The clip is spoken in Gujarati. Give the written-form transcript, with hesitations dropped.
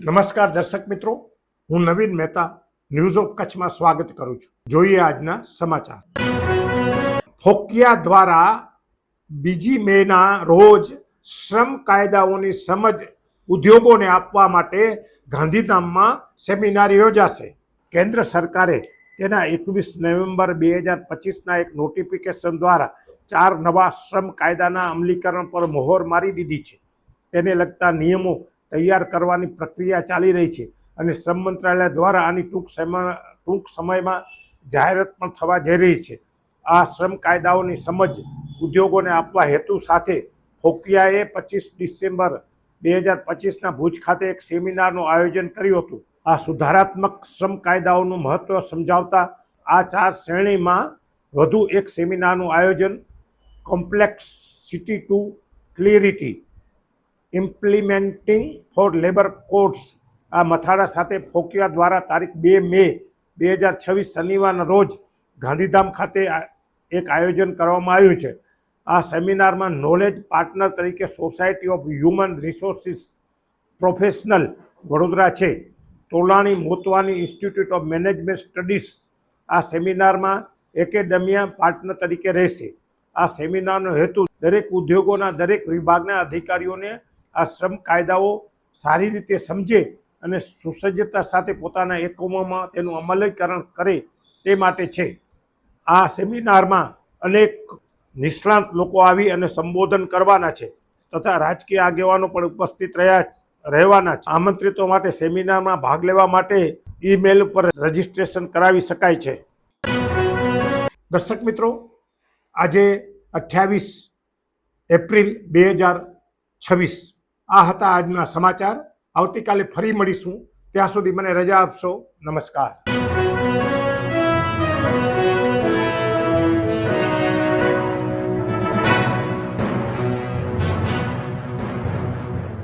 નમસ્કાર દર્શક મિત્રો, હું નવીન મહેતા ન્યૂઝ ઓફ કચ્છમાં સ્વાગત કરું છું। જોઈએ આજના સમાચાર। ફોકિયા દ્વારા 2 મેના રોજ શ્રમ કાયદાઓની સમજ ઉદ્યોગોને આપવા માટે ગાંધીધામમાં સેમિનાર યોજાશે। કેન્દ્ર સરકારે તેના 21 નવેમ્બર 2025ના એક નોટિફિકેશન દ્વારા 4 નવા શ્રમ કાયદાના અમલીકરણ પર મહોર મારી દીધી છે। તેને લગતા નિયમો તૈયાર કરવાની પ્રક્રિયા ચાલી રહી છે અને શ્રમ મંત્રાલય દ્વારા આની ટૂંક સમયમાં જાહેરાત પણ થવા જઈ રહી છે। આ શ્રમ કાયદાઓની સમજ ઉદ્યોગોને આપવા હેતુ સાથે ફોકિયાએ 25 ડિસેમ્બર 2025ના ભુજ ખાતે એક સેમિનારનું આયોજન કર્યું હતું। આ સુધારાત્મક શ્રમ કાયદાઓનું મહત્વ સમજાવતા આ 4 શ્રેણીમાં વધુ એક સેમિનારનું આયોજન complexity to clarity implementing four labour codes આ મથાળા સાથે ફોકિયા દ્વારા તારીખ 2 મે 2026 શનિવારના રોજ ગાંધીધામ ખાતે એક આયોજન કરવામાં આવ્યું છે। આ સેમિનારમાં નોલેજ પાર્ટનર તરીકે society of human resources professional Vadodara છે। Tolani Motwani institute of management studies આ સેમિનારમાં એકેડેમિયા પાર્ટનર તરીકે રહેશે। આ સેમિનારનો હેતુ દરેક ઉદ્યોગોના દરેક વિભાગના અધિકારીઓને આ શ્રમ કાયદાઓ સારી રીતે સમજે અને સુસજ્જતા સાથે પોતાના એકમોમાં તેનું અમલીકરણ કરે તે માટે છે। આ સેમિનારમાં અનેક નિષ્ણાંત લોકો આવી અને સંબોધન કરવાના છે તથા રાજકીય આગેવાનો પણ ઉપસ્થિત રહેવાના છે। આમંત્રિતો માટે સેમિનારમાં ભાગ લેવા માટે ઈમેલ પર રજીસ્ટ્રેશન કરાવી શકાય છે। દર્શક મિત્રો, આજે 28 એપ્રિલ 2026 આ હતા આજના સમાચાર। આવતીકાલે ફરી મળીશું, ત્યાં સુધી મને રજા આપશો। નમસ્કાર।